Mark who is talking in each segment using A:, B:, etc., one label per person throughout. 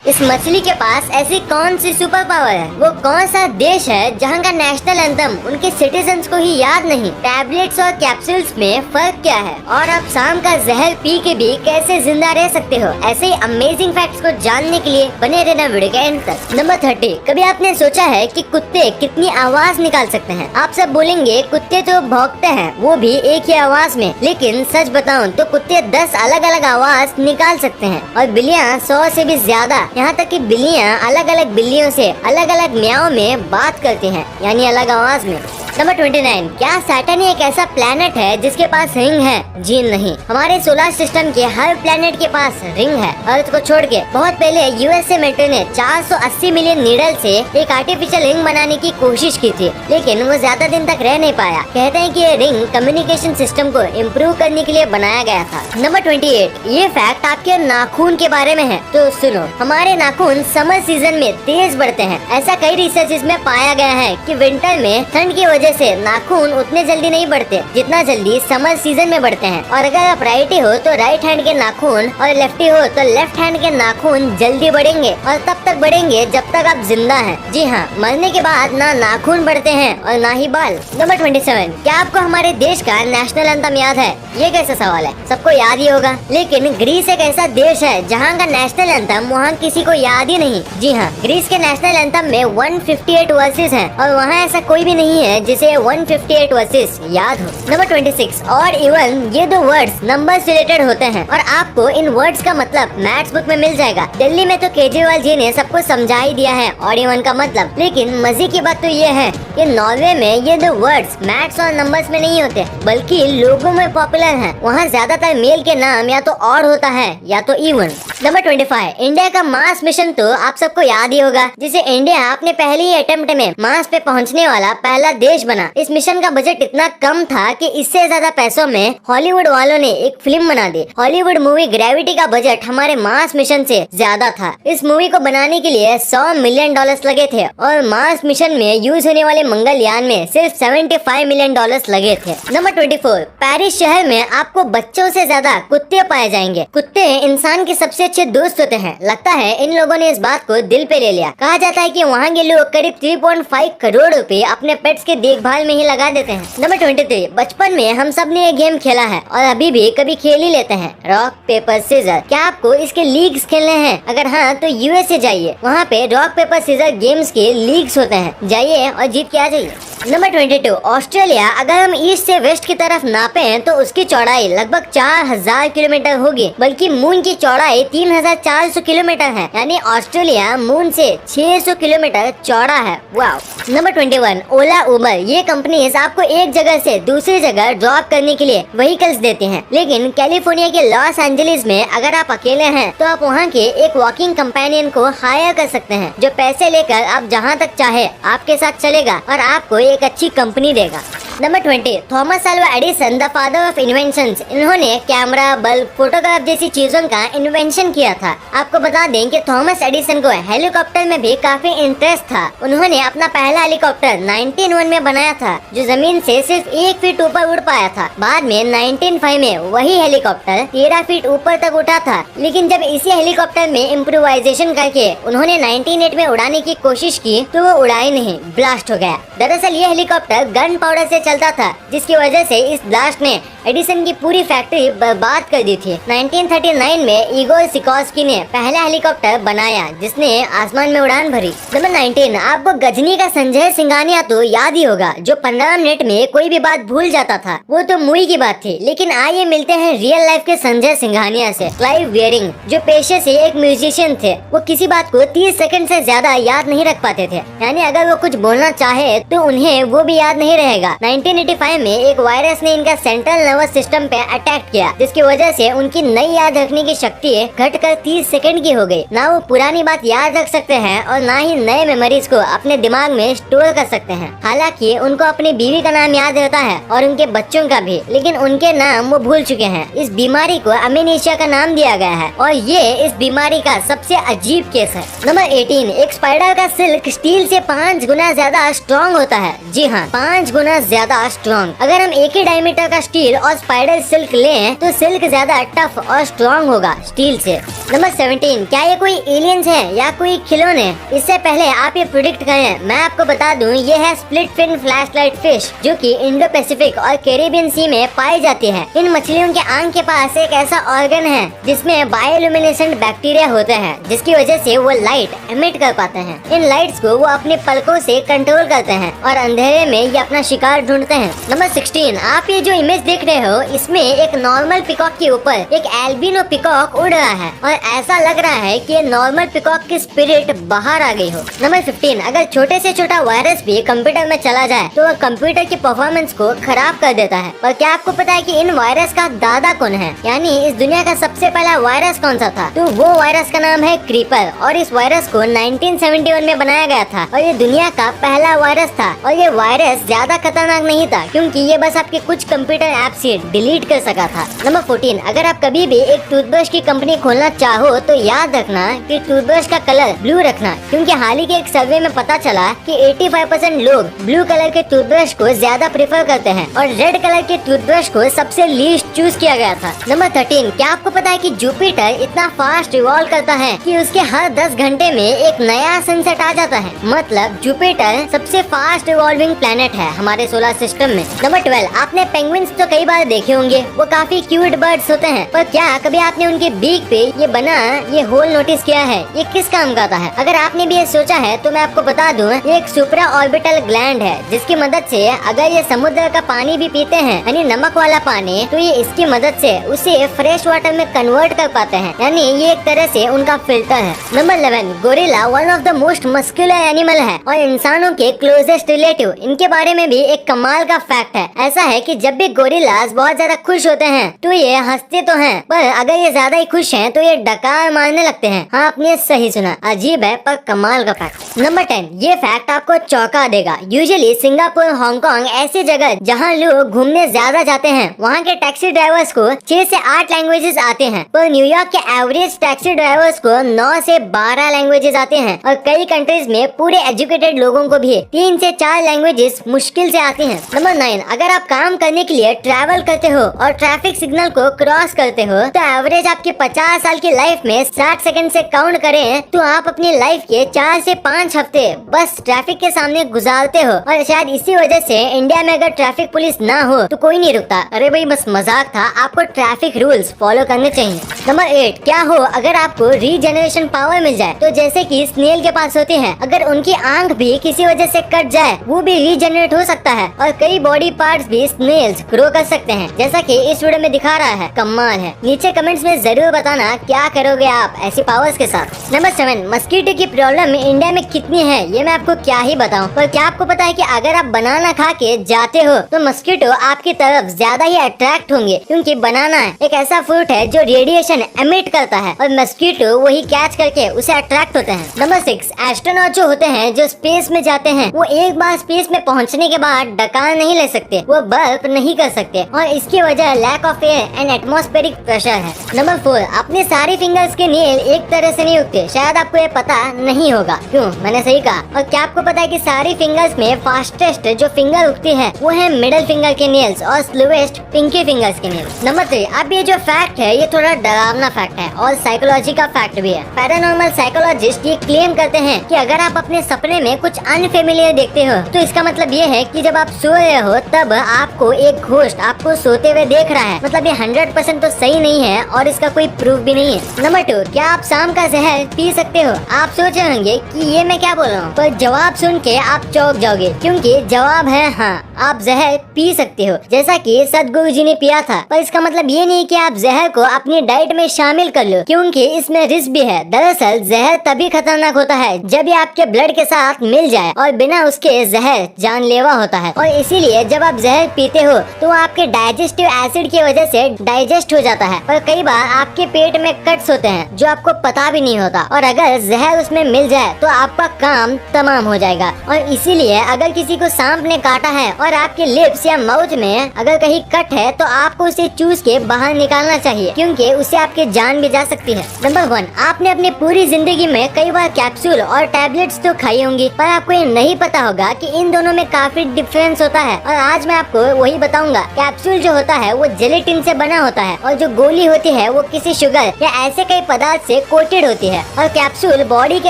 A: इस मछली के पास ऐसी कौन सी सुपर पावर है? वो कौन सा देश है जहाँ का नेशनल एंथम उनके सिटीजन्स को ही याद नहीं? टैबलेट्स और कैप्सूल्स में फर्क क्या है? और आप शाम का जहर पी के भी कैसे जिंदा रह सकते हो? ऐसे ही अमेजिंग फैक्ट्स को जानने के लिए बने रहना वीडियो के एंड तक। नंबर 30, कभी आपने सोचा है कि कुत्ते कितनी आवाज निकाल सकते हैं? आप सब बोलेंगे कुत्ते तो भौंकते हैं, वो भी एक ही आवाज में, लेकिन सच बताऊं तो कुत्ते 10 अलग अलग आवाज निकाल सकते हैं और बिल्लियाँ 100 से भी ज्यादा। यहाँ तक कि बिल्लियाँ अलग अलग बिल्लियों से अलग अलग म्याऊं में बात करती हैं, यानी अलग आवाज में। नंबर 29, क्या सैटर्न एक ऐसा प्लेनेट है जिसके पास रिंग है? जी नहीं, हमारे सोलर सिस्टम के हर प्लेनेट के पास रिंग है, अर्थ को छोड़ के। बहुत पहले यूएसए मिलिट्री ने 480 मिलियन नीडल से एक आर्टिफिशियल रिंग बनाने की कोशिश की थी, लेकिन वो ज्यादा दिन तक रह नहीं पाया। कहते हैं कि ये रिंग कम्युनिकेशन सिस्टम को इम्प्रूव करने के लिए बनाया गया था। नंबर 28, ये फैक्ट आपके नाखून के बारे में है, तो सुनो। हमारे नाखून समर सीजन में तेज बढ़ते हैं। ऐसा कई रिसर्च में पाया गया है कि विंटर में ठंड की वजह से नाखून उतने जल्दी नहीं बढ़ते जितना जल्दी समर सीजन में बढ़ते हैं। और अगर आप राइटी हो तो राइट हैंड के नाखून और लेफ्टी हो तो लेफ्ट हैंड के नाखून जल्दी बढ़ेंगे और तब तक बढ़ेंगे जब तक आप जिंदा हैं। जी हाँ, मरने के बाद ना नाखून बढ़ते हैं और ना ही बाल। नंबर 27, क्या आपको हमारे देश का नेशनल एंथम याद है? ये कैसा सवाल है, सबको याद ही होगा, लेकिन ग्रीस एक ऐसा देश है जहाँ का नेशनल एंथम वहाँ किसी को याद ही नहीं। जी हाँ, ग्रीस के नेशनल एंथम में 158 वर्सेस हैं और वहाँ ऐसा कोई भी नहीं है जिसे 158 वर्सेस याद हो। नंबर 26, और इवन ये दो वर्ड्स नंबर से रिलेटेड होते हैं और आपको इन वर्ड्स का मतलब मैथ्स बुक में मिल जाएगा। दिल्ली में तो केजरीवाल जी ने सबको समझा ही दिया है और इवन का मतलब, लेकिन मजे की बात तो ये है कि नॉर्वे में ये दो वर्ड्स मैथ्स और नंबर्स में नहीं होते बल्कि लोगों में पॉपुलर हैं। वहाँ ज्यादातर मेल के नाम या तो और होता है या तो इवन। नंबर 25, इंडिया का मार्स मिशन तो आप सबको याद ही होगा, जिसे इंडिया अपने पहले ही अटेम्प्ट में मार्स पे पहुँचने वाला पहला देश बना। इस मिशन का बजट इतना कम था कि इससे ज्यादा पैसों में हॉलीवुड वालों ने एक फिल्म बना दी। हॉलीवुड मूवी ग्रेविटी का बजट हमारे मार्स मिशन से ज्यादा था। इस मूवी को बनाने के लिए $100 मिलियन लगे थे और मार्स मिशन में यूज होने वाले मंगलयान में सिर्फ $75 मिलियन लगे थे। नंबर 24, पेरिस शहर में आपको बच्चों से ज्यादा कुत्ते पाए जाएंगे। कुत्ते इंसान के सबसे अच्छे दोस्त होते हैं। लगता है इन लोगों ने इस बात को दिल पे ले लिया। कहा जाता है कि वहाँ के लोग करीब 3.5 करोड़ रुपए अपने पेट्स के देखभाल में ही लगा देते हैं। नंबर 23, बचपन में हम सब ने ये गेम खेला है और अभी भी कभी खेल ही लेते हैं, रॉक पेपर सीजर। क्या आपको इसके लीग्स खेलने हैं? अगर हाँ तो यूएसए जाइए, वहाँ पे रॉक पेपर सीजर गेम्स के लीग्स होते हैं, जाइए और जीत के आ जाइए। नंबर 22, ऑस्ट्रेलिया अगर हम ईस्ट से वेस्ट की तरफ नापें तो उसकी चौड़ाई लगभग 4000 किलोमीटर होगी, बल्कि मून की चौड़ाई 3400 किलोमीटर है, यानी ऑस्ट्रेलिया मून से 600 किलोमीटर चौड़ा है। वाव। नंबर 21, ओला उबर, ये कंपनीज आपको एक जगह से दूसरी जगह ड्रॉप करने के लिए व्हीकल्स देती हैं, लेकिन कैलिफोर्निया के लॉस एंजलिस में अगर आप अकेले हैं तो आप वहाँ के एक वॉकिंग कंपेनियन को हायर कर सकते हैं, जो पैसे लेकर आप जहाँ तक चाहे आपके साथ चलेगा और आपको एक अच्छी कंपनी देगा। Number 20, Thomas Alva Edison, the father of inventions, इन्होंने कैमरा, बल्ब, फोटोग्राफ जैसी चीजों का इन्वेंशन किया था। आपको बता दें कि थॉमस एडिसन को हेलीकॉप्टर में भी काफी इंटरेस्ट था। उन्होंने अपना पहला हेलीकॉप्टर 1901 में बनाया था, जो जमीन से सिर्फ 1 फीट ऊपर उड़ पाया था। बाद में 1905 में वही हेलीकॉप्टर 13 फीट ऊपर तक उठा था, लेकिन जब इसी हेलीकॉप्टर में इम्प्रोवाइजेशन करके उन्होंने 1908 में उड़ाने की कोशिश की तो वो उड़ा ही नहीं, ब्लास्ट हो गया। दरअसल ये हेलीकॉप्टर गन पाउडर से चलता था, जिसकी वजह से इस ब्लास्ट ने एडिसन की पूरी फैक्ट्री बर्बाद कर दी थी। 1939 में इगोर सिकोर्स्की ने पहला हेलीकॉप्टर बनाया जिसने आसमान में उड़ान भरी। नंबर 19, आपको गजनी का संजय सिंघानिया तो याद ही होगा, जो 15 मिनट में कोई भी बात भूल जाता था। वो तो मूवी की बात थी, लेकिन आइए मिलते हैं रियल लाइफ के संजय सिंघानिया से। क्लाइव वेयरिंग, जो पेशे से एक म्यूजिशियन थे, वो किसी बात को 30 सेकंड से ज्यादा याद नहीं रख पाते थे, यानी अगर वो कुछ बोलना चाहे तो उन्हें वो भी याद नहीं रहेगा। 1985 में एक वायरस ने इनका सेंट्रल नर्वस सिस्टम पे अटैक किया, जिसकी वजह से उनकी नई याद रखने की शक्ति घटकर 30 सेकंड की हो गई। ना वो पुरानी बात याद रख सकते हैं और ना ही नए मेमोरीज को अपने दिमाग में स्टोर कर सकते हैं। हालांकि उनको अपनी बीवी का नाम याद रहता है और उनके बच्चों का भी, लेकिन उनके नाम वो भूल चुके हैं। इस बीमारी को अमेनेशिया का नाम दिया गया है और ये इस बीमारी का सबसे अजीब केस है। नंबर 18, एक स्पाइडर का सिल्क स्टील से 5 गुना ज्यादा स्ट्रॉन्ग होता है। जी हाँ, 5 गुना ज्यादा स्ट्रॉन्ग। अगर हम एक ही डायमीटर का स्टील और स्पाइडर सिल्क लें तो सिल्क ज्यादा टफ और स्ट्रॉन्ग होगा स्टील से। नंबर 17, क्या ये कोई एलियंस है या कोई खिलौने? इससे पहले आप ये प्रिडिक्ट करें, मैं आपको बता दूं ये है स्प्लिट फिन फ्लैशलाइट फिश, जो कि इंडो पैसिफिक और कैरिबियन सी में पाई जाती है। इन मछलियों के आंख के पास एक ऐसा ऑर्गन है जिसमें बायोल्यूमिनेसेंट बैक्टीरिया होते हैं, जिसकी वजह से वो लाइट एमिट कर पाते हैं। इन लाइट्स को वो अपने पलकों से कंट्रोल करते हैं और अंधेरे में ये अपना शिकार ढूंढते हैं। नंबर 16, आप ये जो इमेज देख रहे हो इसमें एक नॉर्मल पिकॉक के ऊपर एक एल्बिनो पिकॉक उड़ रहा है और ऐसा लग रहा है कि नॉर्मल पिकॉक की स्पिरिट बाहर आ गई हो। नंबर 15, अगर छोटे से छोटा वायरस भी कंप्यूटर में चला जाए तो वह कंप्यूटर की परफॉर्मेंस को खराब कर देता है। और क्या आपको पता है कि इन वायरस का दादा कौन है, यानी इस दुनिया का सबसे पहला वायरस कौन सा था? तो वो वायरस का नाम है क्रीपर और इस वायरस को 1971 में बनाया गया था और ये दुनिया का पहला वायरस था। और ये वायरस ज्यादा खतरनाक नहीं था क्योंकि ये बस आपके कुछ कंप्यूटर ऐप से डिलीट कर सका था। नंबर 14, अगर आप कभी भी एक टूथब्रश की कंपनी खोलना चाहो तो याद रखना कि टूथब्रश का कलर ब्लू रखना, क्योंकि हाल ही के एक सर्वे में पता चला कि 85% लोग ब्लू कलर के टूथब्रश को ज्यादा प्रेफर करते हैं और रेड कलर के टूथब्रश को सबसे लीस्ट चूज किया गया था। नंबर 13, क्या आपको पता है कि जुपिटर इतना फास्ट रिवॉल्व करता है कि उसके हर 10 घंटे में एक नया सनसेट आ जाता है। मतलब जुपिटर सबसे फास्ट रिवॉल्विंग प्लेनेट है हमारे सोलर सिस्टम में। नंबर 12, आपने पेंगुइन्स तो कई बार देखे होंगे, वो काफी क्यूट बर्ड्स होते हैं, पर क्या कभी आपने उनके बीक पे ये बना ये होल नोटिस किया है? ये किस काम का आता है? अगर आपने भी ये सोचा है तो मैं आपको बता दूं, ये एक सुप्रा ऑर्बिटल ग्लैंड है जिसकी मदद से अगर ये समुद्र का पानी भी पीते हैं यानी नमक वाला पानी, तो ये इसकी मदद से उसे फ्रेश वाटर में कन्वर्ट कर पाते हैं, यानी ये एक तरह से उनका फिल्टर है। Number 11, gorilla one of the most muscular animal है और इंसानों के क्लोजेस्ट रिलेटिव। इनके बारे में भी एक कमाल का फैक्ट है। ऐसा है कि जब भी गोरिल्लास बहुत ज्यादा खुश होते हैं तो ये हंसते तो हैं, पर अगर ये ज्यादा ही खुश हैं तो ये डकार मारने लगते हैं। हाँ, आपने सही सुना, अजीब है पर कमाल का फैक्ट। नंबर 10, ये फैक्ट आपको चौंका देगा। यूजुअली सिंगापुर, हांगकांग ऐसी जगह जहाँ लोग घूमने ज्यादा जाते हैं, वहाँ के टैक्सी ड्राइवर्स को 6 से 8 लैंग्वेजेस आते हैं, पर न्यूयॉर्क के एवरेज टैक्सी ड्राइवर्स को 9 से 12 लैंग्वेजेस आते हैं और कई कंट्रीज में पूरे एजुकेटेड लोगों को भी 3 से 4 लैंग्वेजेस मुश्किल से आती हैं। नंबर 9, अगर आप काम करने के लिए ट्रैवल करते हो और ट्रैफिक सिग्नल को क्रॉस करते हो तो एवरेज आपके 50 साल की लाइफ में 60 सेकंड से काउंट करें तो आप अपनी लाइफ के 4 से 5 हफ्ते बस ट्रैफिक के सामने गुजारते हो। और शायद इसी वजह से इंडिया में अगर ट्रैफिक पुलिस ना हो तो कोई नहीं रुकता। अरे भाई बस मजाक था, आपको ट्रैफिक रूल्स फॉलो करने चाहिए। नंबर 8, क्या हो अगर आपको रीजनरेशन पावर मिल जाए, तो जैसे कि स्नेल के पास होती है, अगर उनकी आंख भी किसी वजह से कट जाए वो भी रीजनरेट हो सकता है और कई बॉडी पार्ट्स भी स्नेल्स ग्रो कर सकते हैं, जैसा कि इस वीडियो में दिखा रहा है। कमाल है। नीचे कमेंट्स में जरूर बताना क्या करोगे आप ऐसी पावर्स के साथ। नंबर 7, मस्कीटो की प्रॉब्लम इंडिया में कितनी है ये मैं आपको क्या ही बताऊं, पर क्या आपको पता है कि अगर आप बनाना खा के जाते हो तो मस्कीटो आपकी तरफ ज्यादा ही अट्रैक्ट होंगे, क्योंकि बनाना एक ऐसा फ्रूट है जो रेडिएशन एमिट करता है और मस्कीटो वही कैच करके उसे अट्रैक्ट होते हैं। नंबर 6, एस्ट्रोनॉट जो होते हैं जो स्पेस में जाते हैं वो एक बार स्पेस में पहुंचने के बाद डकार नहीं ले सकते, वो बर्फ नहीं कर सकते और इसकी वजह lack of air and atmospheric pressure है। नंबर 4, अपने सारे फिंगर्स के नेल एक तरह से नहीं उगते, शायद आपको ये पता नहीं होगा। क्यों? मैंने सही कहा। और क्या आपको पता है कि सारी फिंगर्स में फास्टेस्ट जो फिंगर उगती है वो है मिडिल फिंगर के नेल्स और स्लोएस्ट पिंकी फिंगर्स के नेल्स। नंबर 3, अब ये जो फैक्ट है ये थोड़ा डरावना फैक्ट है और साइकोलॉजी का फैक्ट भी है। पैरानॉर्मल साइकोलॉजिस्ट ये क्लेम करते हैं कि अगर आप अपने सपने में कुछ अनफेमिलियर देखते हो तो इसका मतलब ये है कि जब आप सो रहे हो तब आपको एक घोस्ट आपको सोते हुए देख रहा है। मतलब ये 100% तो सही नहीं है और इसका कोई प्रूफ भी नहीं है। नंबर 2, क्या आप शाम का जहर पी सकते हो? आप सोच रहे होंगे कि ये मैं क्या बोल रहा हूँ, पर जवाब सुन के आप चौंक जाओगे, क्योंकि जवाब है हाँ, आप जहर पी सकते हो, जैसा कि सदगुरु जी ने पिया था। पर इसका मतलब ये नहीं कि आप जहर को अपनी डाइट में शामिल कर लो, क्योंकि इसमें रिस्क भी है। दरअसल जहर तभी खतरनाक होता है जब ये आपके ब्लड के साथ मिल जाए और बिना उसके जहर जानलेवा होता है। और इसीलिए जब आप जहर पीते हो तो आपके डाइजेस्टिव एसिड की वजह से डाइजेस्ट हो जाता है और कई बार आपके पेट में कट्स होते हैं जो आपको पता भी नहीं होता, और अगर जहर उसमें मिल जाए तो आपका काम तमाम हो जाएगा। और इसीलिए अगर किसी को सांप ने काटा है और आपके लिप्स या माउथ में अगर कहीं कट है तो आपको उसे चूस के बाहर निकालना चाहिए, क्योंकि उससे आपकी जान भी जा सकती है। नंबर 1, आपने अपनी पूरी जिंदगी में कई बार कैप्सूल और टैबलेट्स तो खाई होंगी, पर आपको ये नहीं पता होगा कि इन दोनों में काफी डिफरेंस होता है। और आज मैं आपको वही बताऊंगा कि कैप्सूल जो होता है वो जेलेटिन से बना होता है और जो गोली होती है वो किसी शुगर या ऐसे कई पदार्थ से कोटेड होती है और कैप्सूल बॉडी के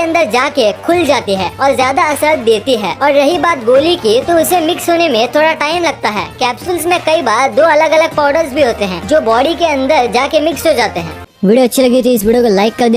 A: अंदर जाके खुल जाती है और ज्यादा असर देती है। और रही बात गोली की, तो उसे मिक्स होने में थोड़ा टाइम लगता है। कैप्सूल्स में कई बार 2 अलग अलग पाउडर्स भी होते हैं जो बॉडी के अंदर जाके मिक्स हो जाते हैं। वीडियो अच्छी लगी तो इस वीडियो को लाइक कर